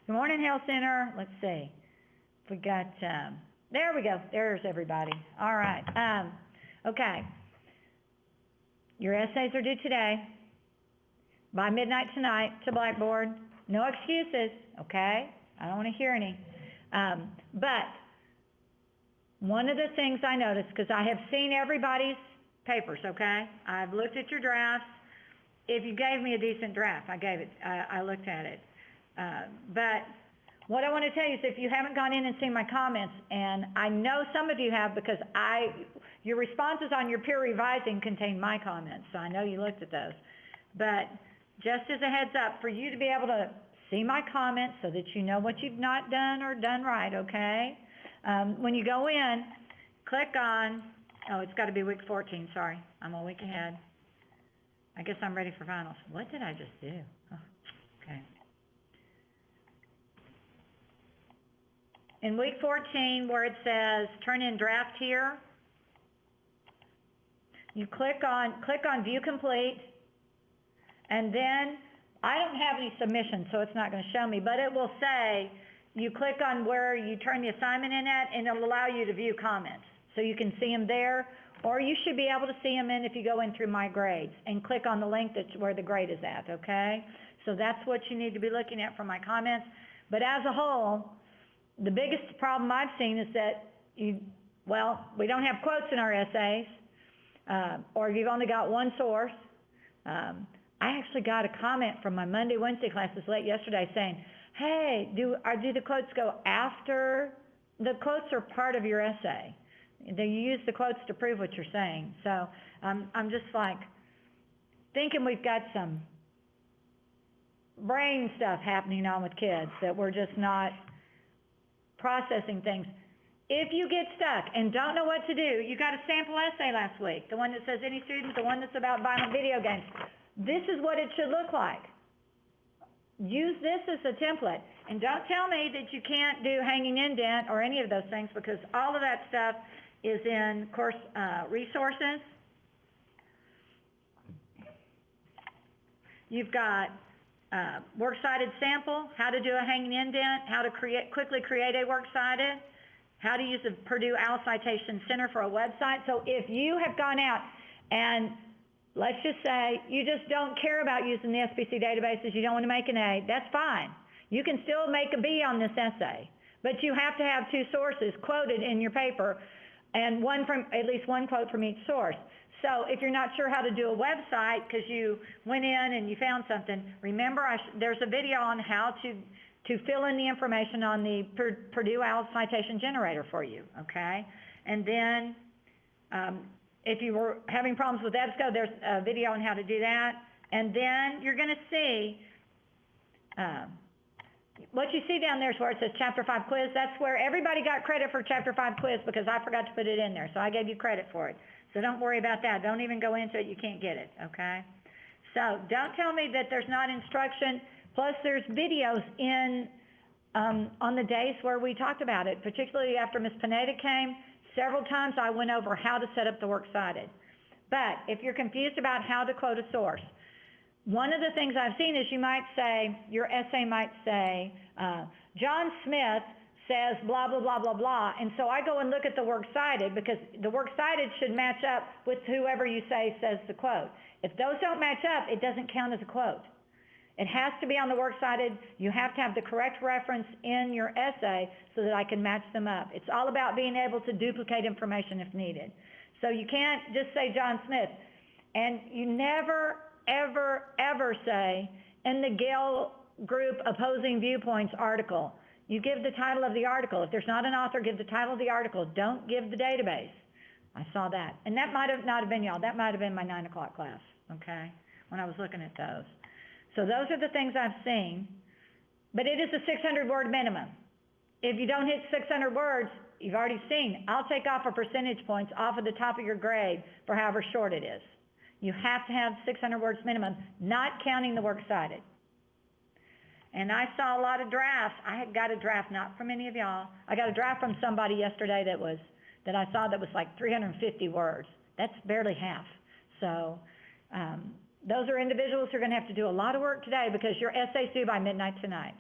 Good morning, Health Center. Let's see. We got, there we go. There's everybody. All right. Okay. Your essays are due today by midnight tonight to Blackboard. No excuses, okay? I don't want to hear any. But one of the things I noticed, because I have seen everybody's papers, okay? I've looked at your drafts. If you gave me a decent draft, I looked at it. But what I want to tell you is if you haven't gone in and seen my comments, and I know some of you have because your responses on your peer revising contain my comments, so I know you looked at those. But just as a heads up, for you to be able to see my comments so that you know what you've not done or done right, okay? When you go in, click on, oh, it's got to be week 14, sorry. I'm a week ahead. I guess I'm ready for finals. What did I just do? Oh, okay. In week 14, where it says turn in draft here, you click on view complete, and then I don't have any submissions, so it's not going to show me, but it will say you click on where you turn the assignment in at, and it'll allow you to view comments. So you can see them there, or you should be able to see them if you go in through my grades and click on the link that's where the grade is at, okay? So that's what you need to be looking at for my comments. But as a whole, the biggest problem I've seen is that we don't have quotes in our essays, or you've only got one source. I actually got a comment from my Monday, Wednesday classes late yesterday saying, hey, do the quotes go after? The quotes are part of your essay. You use the quotes to prove what you're saying. So I'm just like thinking we've got some brain stuff happening on with kids that we're just not processing things. If you get stuck and don't know what to do, you got a sample essay last week, the one that says any student, the one that's about violent video games. This is what it should look like. Use this as a template. And don't tell me that you can't do hanging indent or any of those things, because all of that stuff is in course resources. You've got works cited sample, how to do a hanging indent, how to quickly create a works cited, how to use the Purdue OWL Citation Center for a website. So if you have gone out and let's just say you just don't care about using the SBC databases, you don't want to make an A, that's fine. You can still make a B on this essay, but you have to have two sources quoted in your paper and at least one quote from each source. So if you're not sure how to do a website because you went in and you found something, remember there's a video on how to fill in the information on the Purdue OWL Citation Generator for you, okay? And then if you were having problems with EBSCO, there's a video on how to do that. And then you're going to see what you see down there is where it says Chapter 5 quiz. That's where everybody got credit for Chapter 5 quiz because I forgot to put it in there. So I gave you credit for it. So don't worry about that. Don't even go into it. You can't get it, okay? So don't tell me that there's not instruction. Plus there's videos in on the days where we talked about it, particularly after Ms. Pineda came. Several times I went over how to set up the works cited. But if you're confused about how to quote a source, one of the things I've seen is you might say, your essay might say, John Smith says blah, blah, blah, blah, blah. And so I go and look at the works cited because the works cited should match up with whoever you say says the quote. If those don't match up, it doesn't count as a quote. It has to be on the works cited. You have to have the correct reference in your essay so that I can match them up. It's all about being able to duplicate information if needed. So you can't just say John Smith. And you never, ever, ever say in the Gale Group Opposing Viewpoints article. You give the title of the article. If there's not an author, give the title of the article. Don't give the database. I saw that. And that might have not have been y'all. That might have been my 9 o'clock class, okay, when I was looking at those. So those are the things I've seen. But it is a 600-word minimum. If you don't hit 600 words, you've already seen, I'll take off a percentage points off of the top of your grade for however short it is. You have to have 600 words minimum, not counting the works cited. And I saw a lot of drafts. I had got a draft, not from any of y'all. I got a draft from somebody yesterday that I saw that was like 350 words. That's barely half. So those are individuals who are going to have to do a lot of work today because your essay's due by midnight tonight.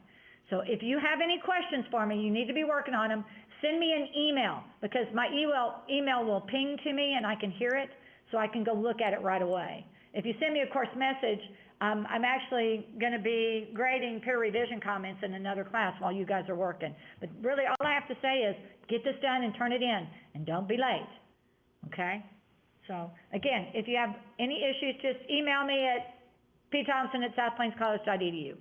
So if you have any questions for me, you need to be working on them, send me an email, because my email will ping to me and I can hear it, so I can go look at it right away. If you send me a course message, I'm actually gonna be grading peer revision comments in another class while you guys are working. But really, all I have to say is, get this done and turn it in, and don't be late, okay? So, again, if you have any issues, just email me at pthompson@southplainscollege.edu.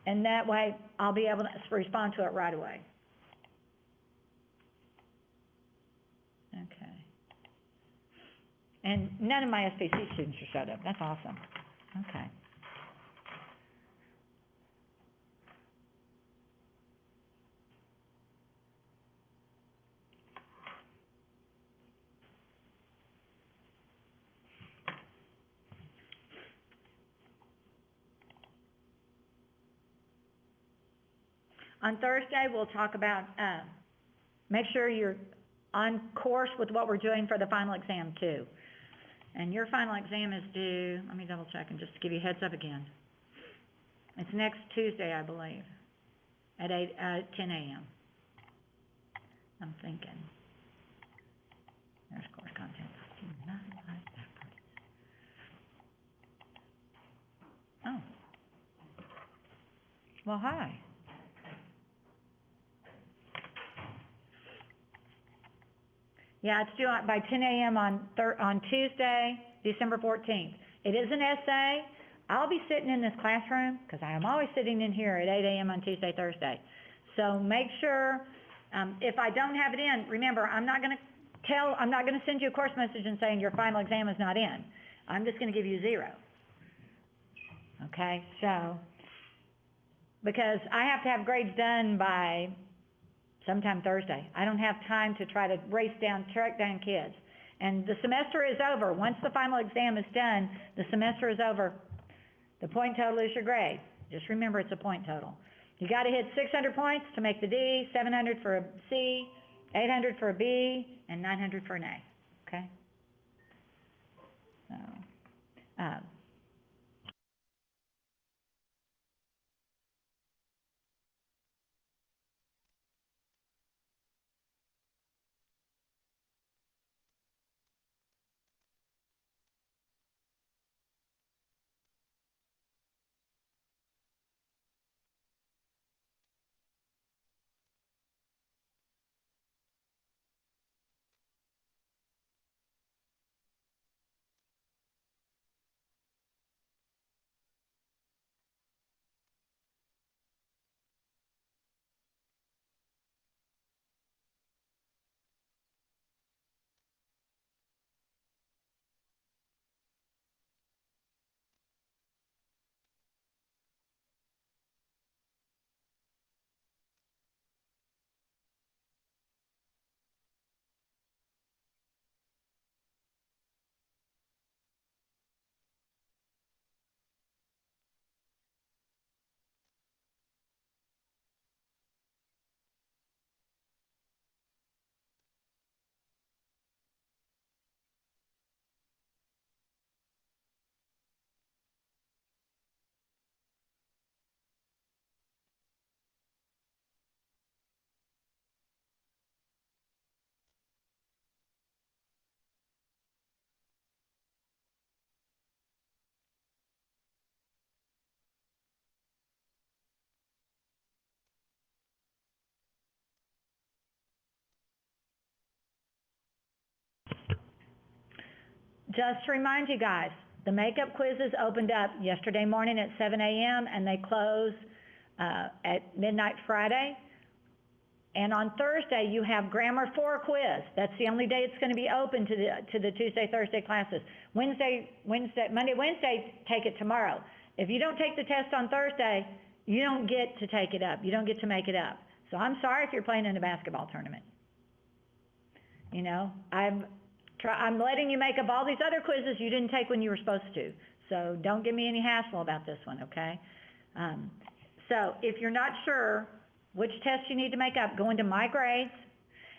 And that way, I'll be able to respond to it right away. Okay. And none of my SPC students are shut up. That's awesome. Okay. On Thursday, we'll talk about, make sure you're on course with what we're doing for the final exam too. And your final exam is due, let me double check and just give you a heads up again. It's next Tuesday, I believe, at 10 a.m. I'm thinking. There's course content. I do not like that part. Oh. Well, hi. Yeah, it's due by 10 a.m. on Tuesday, December 14th. It is an essay. I'll be sitting in this classroom, because I am always sitting in here at 8 a.m. on Tuesday, Thursday. So make sure, if I don't have it in, remember, I'm not gonna send you a course message and saying your final exam is not in. I'm just gonna give you 0. Okay, so, because I have to have grades done by sometime Thursday. I don't have time to try to track down kids. And the semester is over. Once the final exam is done, the semester is over. The point total is your grade. Just remember, it's a point total. You gotta hit 600 points to make the D, 700 for a C, 800 for a B, and 900 for an A, okay? So, just to remind you guys, the makeup quizzes opened up yesterday morning at 7 a.m. and they close at midnight Friday. And on Thursday, you have Grammar 4 quiz. That's the only day it's gonna be open to the Tuesday, Thursday classes. Monday, Wednesday, take it tomorrow. If you don't take the test on Thursday, you don't get to take it up. You don't get to make it up. So I'm sorry if you're playing in a basketball tournament. You know, I'm letting you make up all these other quizzes you didn't take when you were supposed to. So don't give me any hassle about this one, okay? So if you're not sure which test you need to make up, go into My Grades.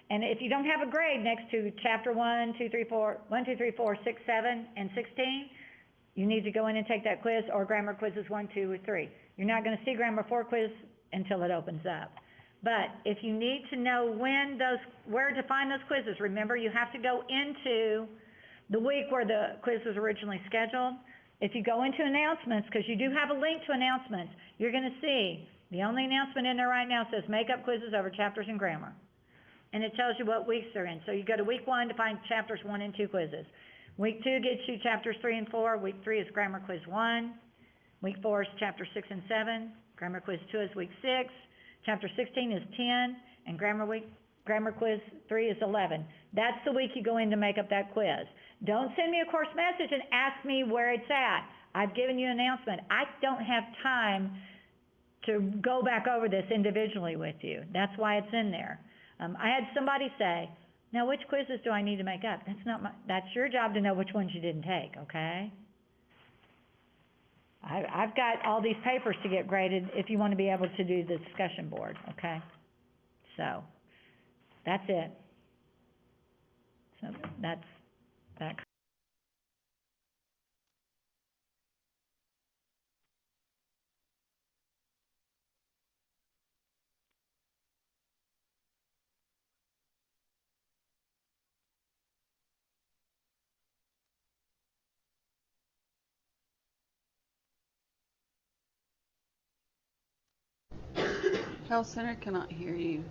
And if you don't have a grade next to chapter 1, 2, 3, 4, 6, 7, and 16, you need to go in and take that quiz, or grammar quizzes 1, 2, or 3. You're not gonna see grammar 4 quiz until it opens up. But if you need to know where to find those quizzes, remember, you have to go into the week where the quiz was originally scheduled. If you go into announcements, because you do have a link to announcements, you're gonna see, the only announcement in there right now says makeup quizzes over chapters and grammar. And it tells you what weeks they're in. So you go to week 1 to find chapters 1 and 2 quizzes. Week 2 gets you chapters 3 and 4. Week 3 is grammar quiz 1. Week 4 is chapter 6 and 7. Grammar quiz 2 is week 6. Chapter 16 is 10. And grammar quiz 3 is 11. That's the week you go in to make up that quiz. Don't send me a course message and ask me where it's at. I've given you an announcement. I don't have time to go back over this individually with you. That's why it's in there. I had somebody say, now which quizzes do I need to make up? That's your job to know which ones you didn't take, okay? I've got all these papers to get graded if you want to be able to do the discussion board, okay? So, that's it. So, that's that. Health Center cannot hear you.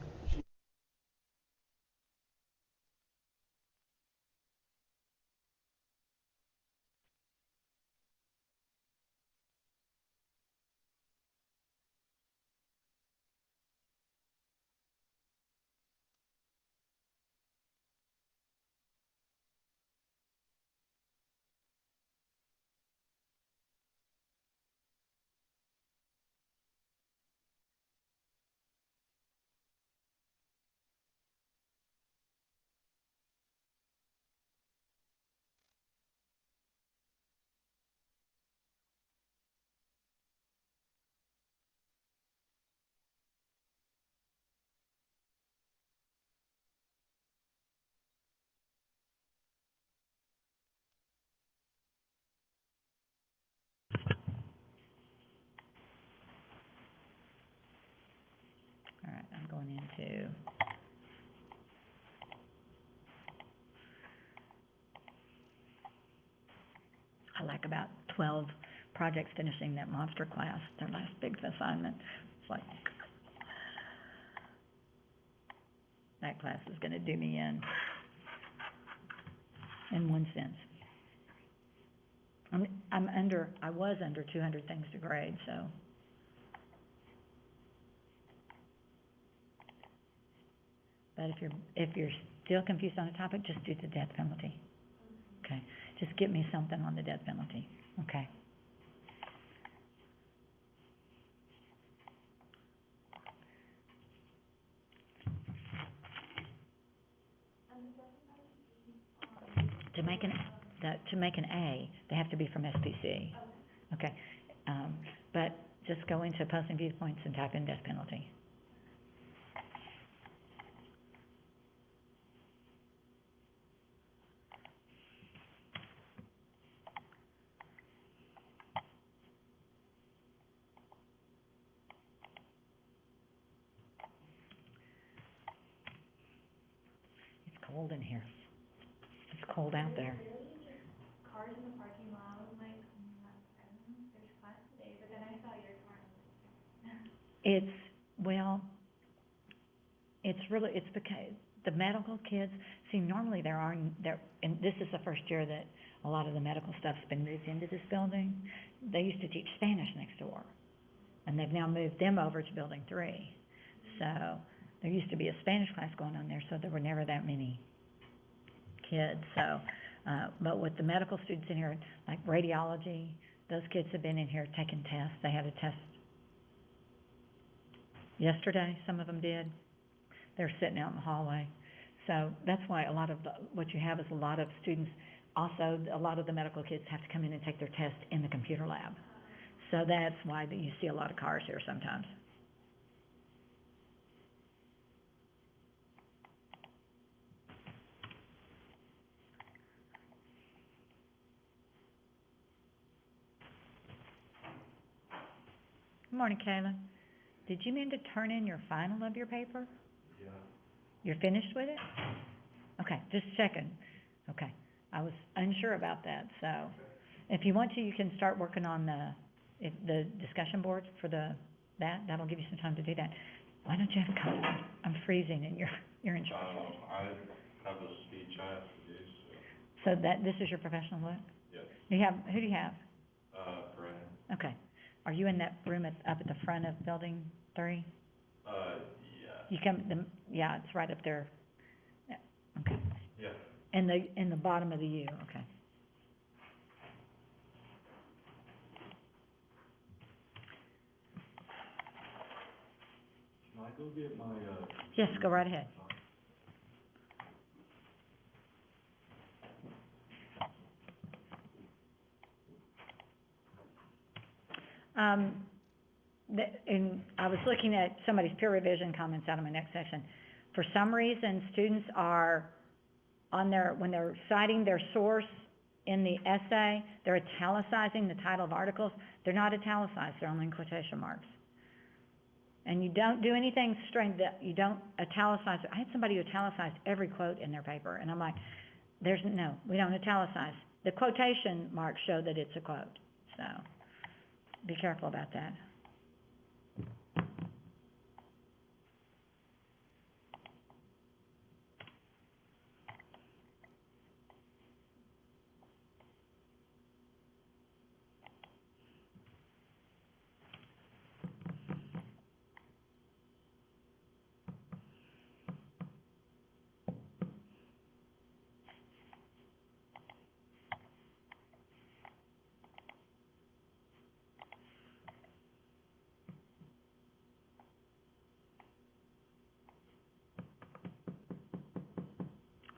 All right, I'm going into I like about 12 projects finishing that monster class, their last big assignment. It's like, that class is gonna do me in one sense. I was under 200 things to grade, so. But if you're still confused on a topic, just do the death penalty. Okay, just give me something on the death penalty, okay? To make an A, they have to be from SPC. Okay, but just go into opposing viewpoints and type in death penalty. It's cold in here. It's cold out there. Cars in the parking lot, I was like, I don't know, there's class today, but then I saw your car and I was like, It's because the medical kids, see, normally and this is the first year that a lot of the medical stuff's been moved into this building. They used to teach Spanish next door, and they've now moved them over to Building 3. So, there used to be a Spanish class going on there, so there were never that many kids, so, but with the medical students in here, like radiology, those kids have been in here taking tests. They had a test yesterday, some of them did. They're sitting out in the hallway. So that's why what you have is a lot of students, also a lot of the medical kids have to come in and take their test in the computer lab. So that's why you see a lot of cars here sometimes. Good morning, Kayla. Did you mean to turn in your final of your paper? Yeah. You're finished with it? Okay, just checking. Okay, I was unsure about that, so if you want to, you can start working on the discussion boards for that'll give you some time to do that. Why don't you have cold? I'm freezing and you're in charge. I have a speech I have to do, so, So this is your professional look? yes. Who do you have? Brandon, Okay. Are you in that room up at the front of building 3? yeah, You yeah, it's right up there. Yeah, okay. yeah. In the bottom of the U, okay. Can I go get my, Yes, go right ahead. And I was looking at somebody's peer revision comments out of my next section. For some reason, students are when they're citing their source in the essay, they're italicizing the title of articles. They're not italicized, they're only in quotation marks. And you don't do anything strange, that you don't italicize. I had somebody who italicized every quote in their paper, and I'm like, no, we don't italicize. The quotation marks show that it's a quote, so be careful about that.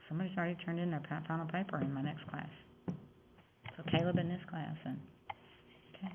Somebody's already turned in their final paper in my next class. So Caleb in this class, and, okay.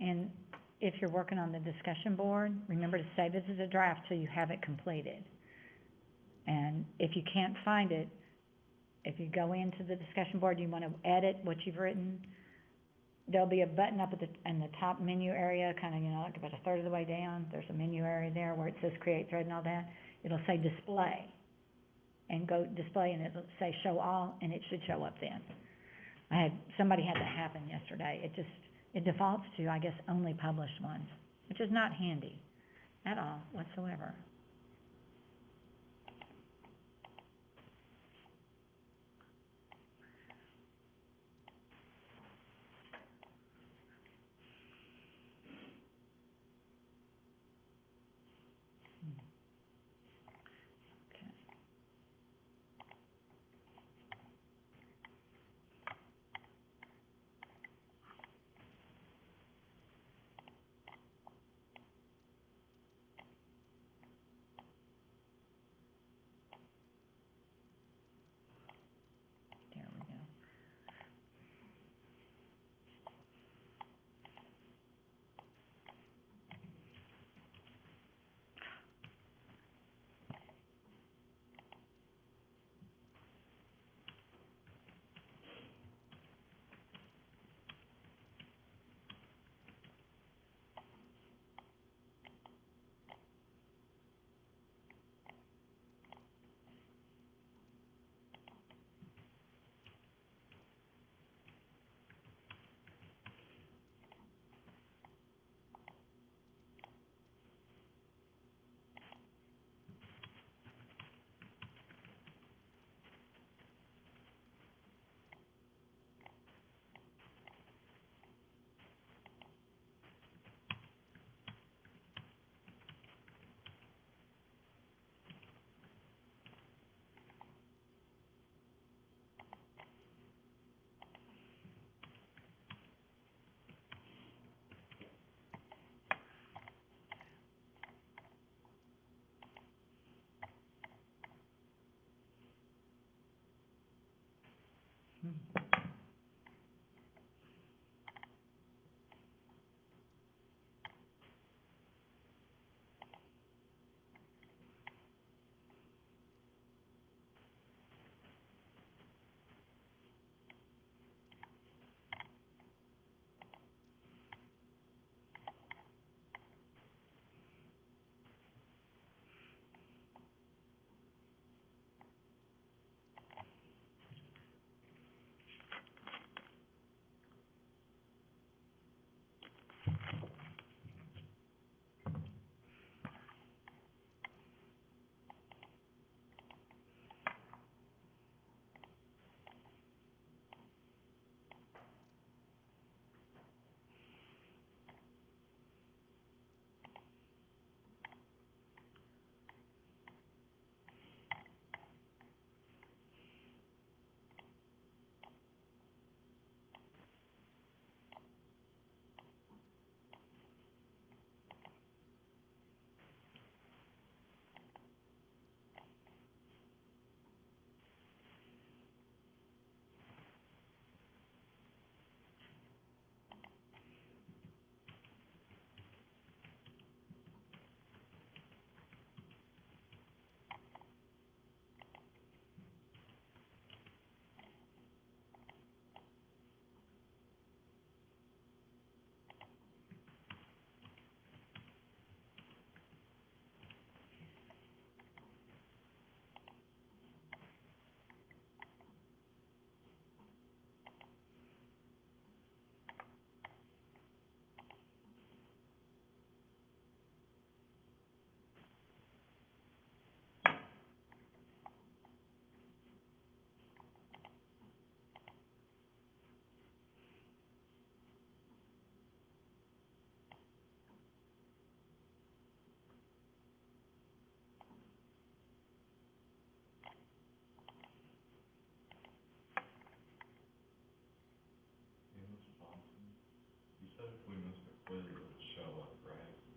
And if you're working on the discussion board, remember to say this is a draft till you have it completed. And if you can't find it, if you go into the discussion board, you want to edit what you've written, there'll be a button up in the top menu area, kind of, like about a third of the way down. There's a menu area there where it says create thread and all that. It'll say display. And go display, and it'll say show all, and it should show up then. Somebody had that happen yesterday. It defaults to, I guess, only published ones, which is not handy at all whatsoever. Okay.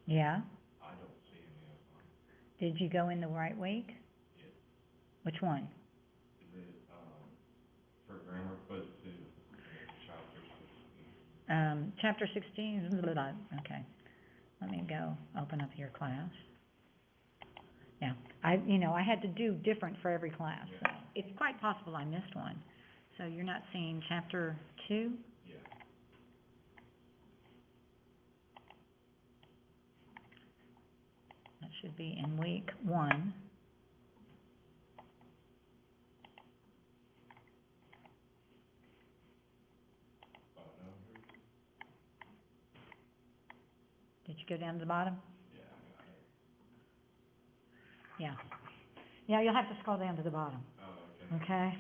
Yeah? I don't see any of them. Did you go in the right week? Yes. Which one? Is it, for grammar quiz two, chapter 16? Chapter 16, blah, blah, blah. Okay. Let me go open up your class. Yeah, I had to do different for every class. So it's quite possible I missed one. So you're not seeing chapter 2? Yeah. That should be in week 1. Oh, no, here's, Did you go down to the bottom? yeah, I got it. Yeah. Yeah, you'll have to scroll down to the bottom, Oh, okay. okay?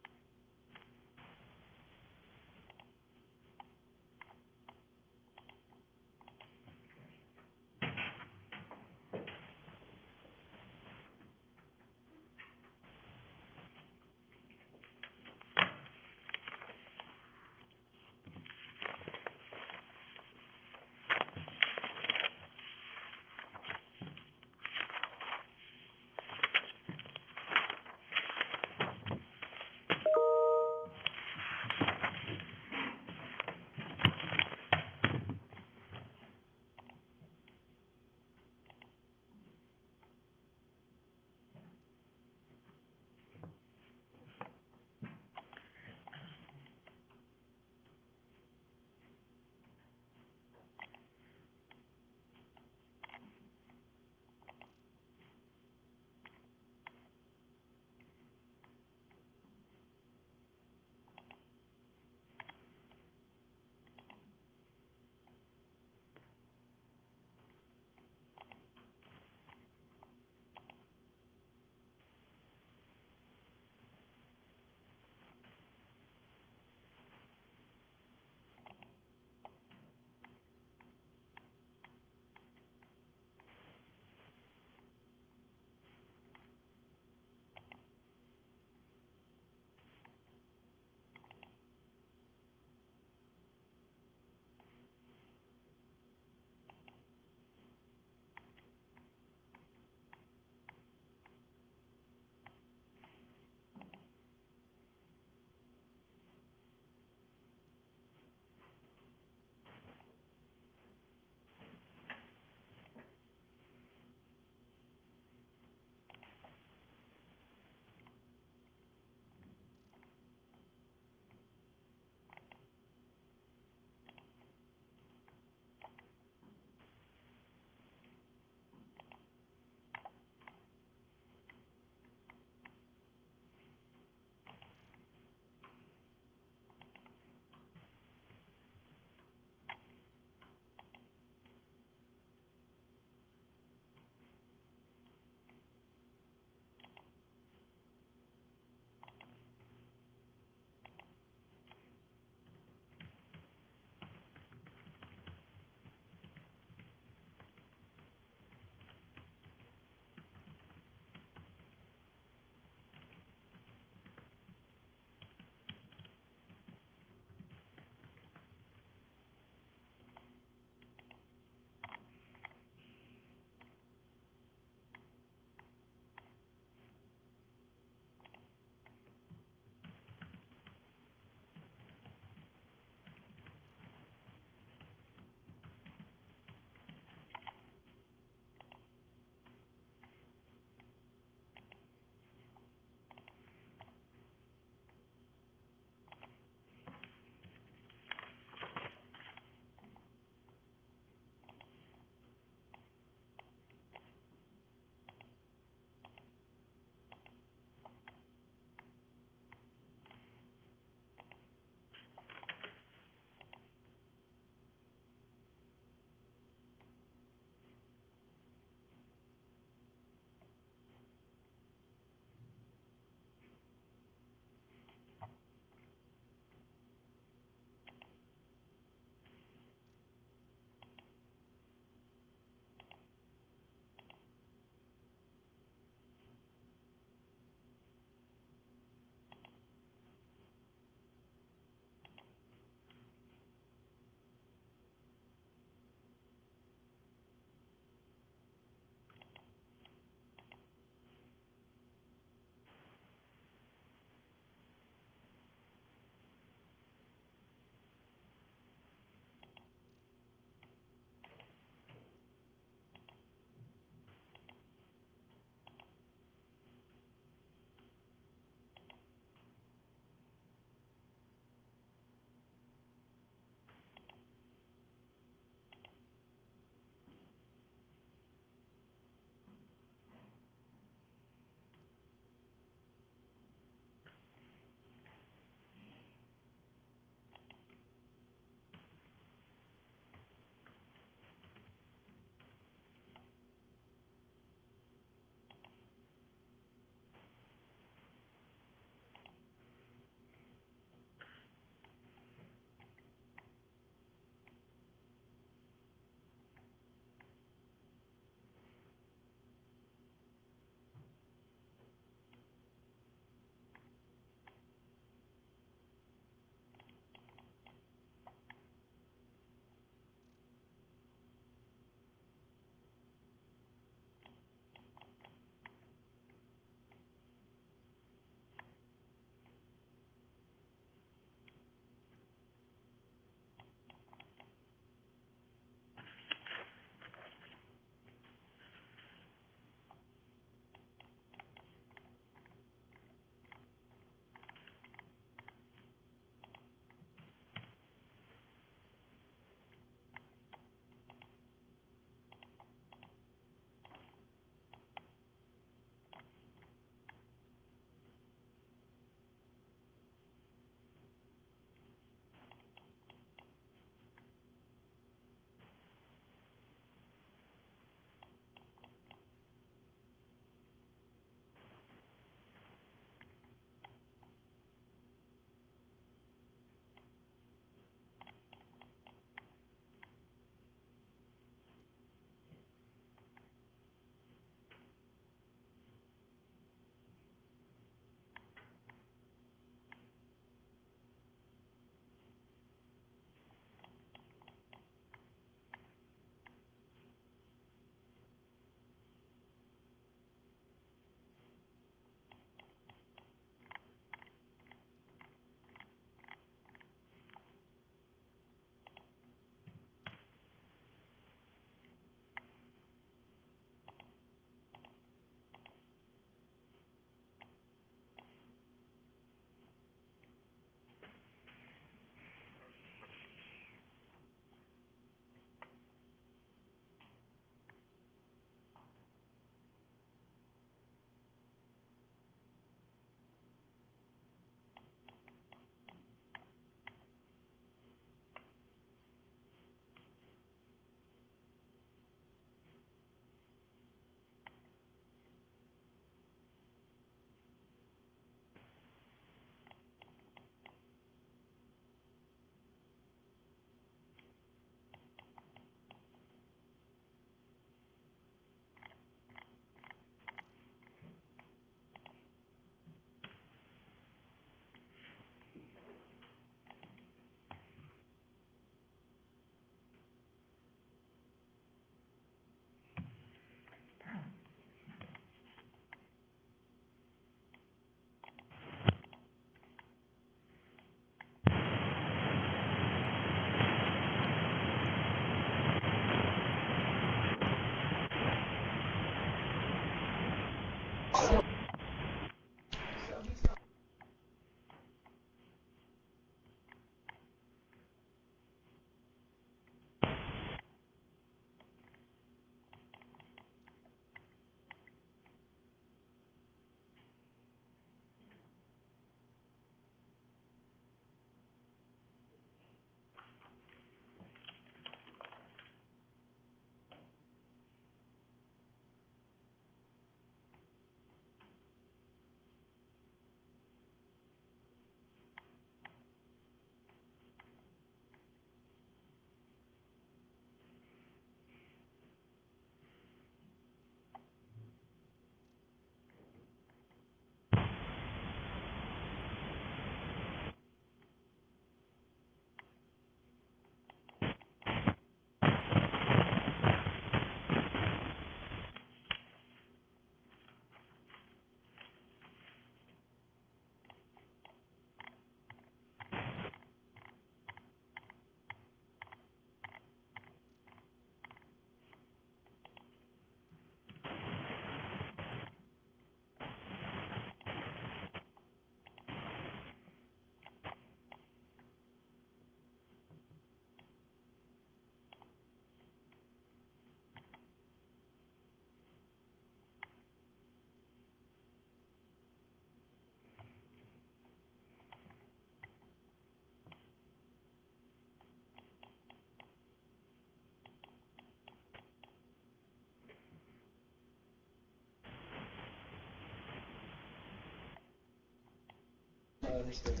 understand.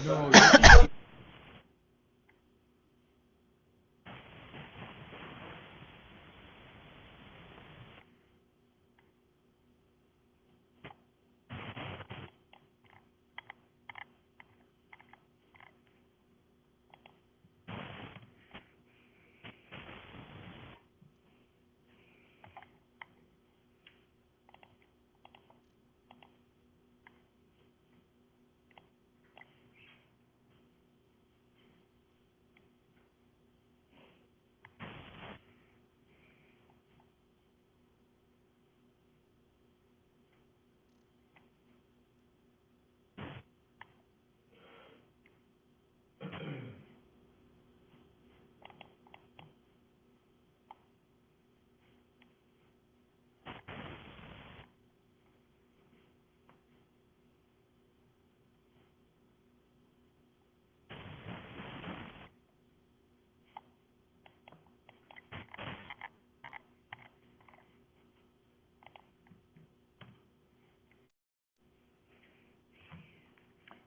No, you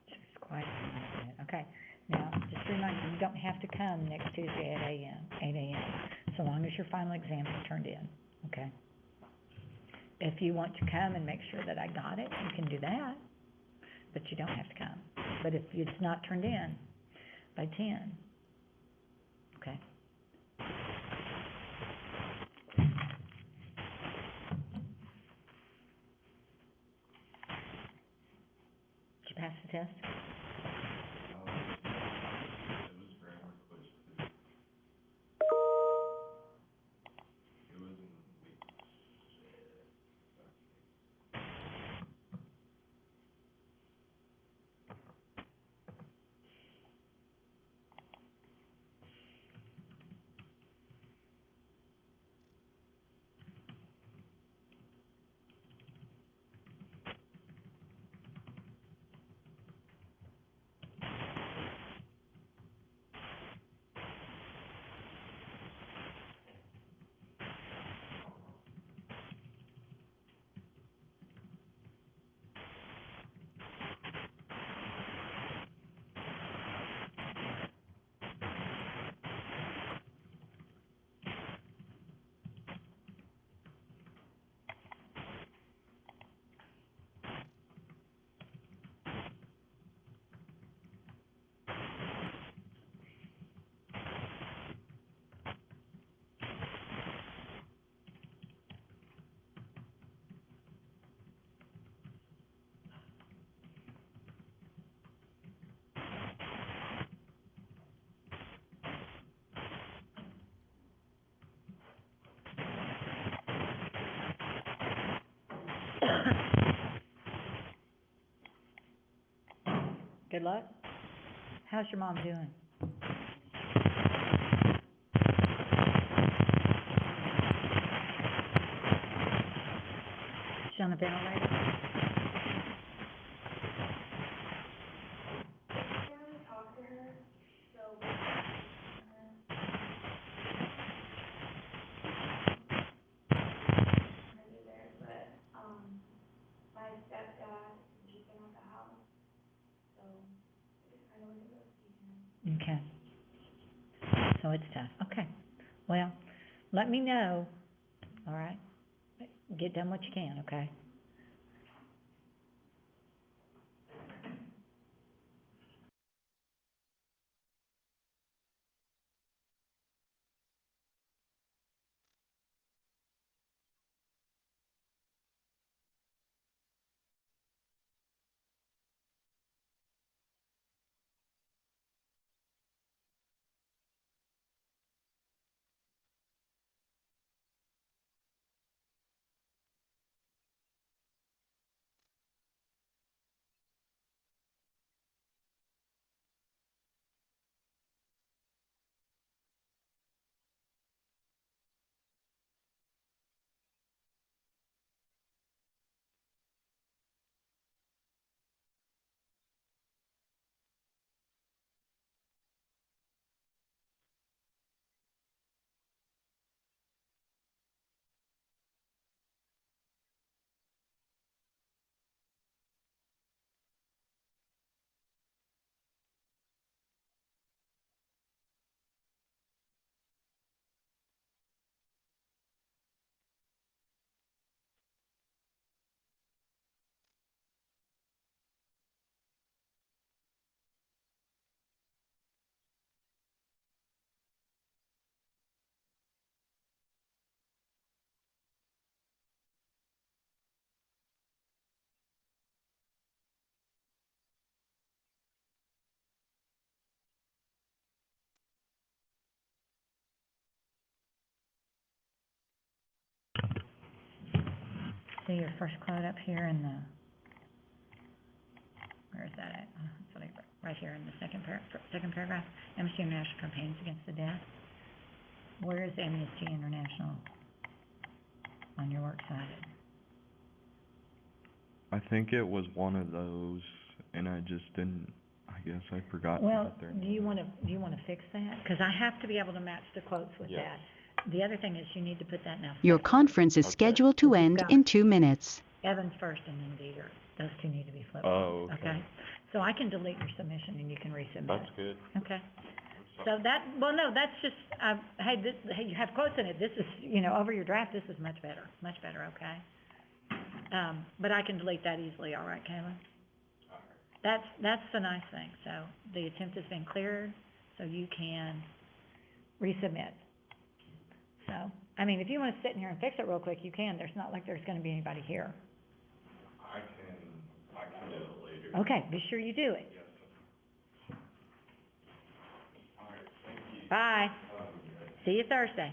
Just quiet for a minute. Okay, now, just a reminder, you don't have to come next Tuesday at 8 AM, so long as your final exam is turned in, okay? If you want to come and make sure that I got it, you can do that, but you don't have to come. But if it's not turned in by 10, okay? Did you pass the test? It was grammar quiz. It was in week Good luck. How's your mom doing? She's on a ventilator? My stepdad just been at the house, so I know it's a season. Okay. So it's tough. Okay. Well, let me know, all right? Get done what you can, okay? see your first quote up here in the, where is that at? That's what right here in the second paragraph. Amnesty International campaigns against the death. Where is Amnesty International on your works cited? I think it was one of those, and I just didn't, I guess I forgot to Well, put their do you wanna fix that? Cause I have to be able to match the quotes with Yes. that. The other thing is you need to put that now. Your conference is Okay. scheduled to end in 2 minutes. Evans first and then Dieter. Those two need to be flipped. Oh, okay. So I can delete your submission and you can resubmit. That's good. Okay. So that, well, no, that's just, hey, you have quotes in it. This is, over your draft, this is much better, okay? But I can delete that easily, all right, Kayla? That's the nice thing. So the attempt has been cleared, so you can resubmit. So, I mean, if you wanna sit in here and fix it real quick, you can. There's not like there's gonna be anybody here. I can do it later. Okay, be sure you do it. Yes. All right, thank you. Bye. See you Thursday.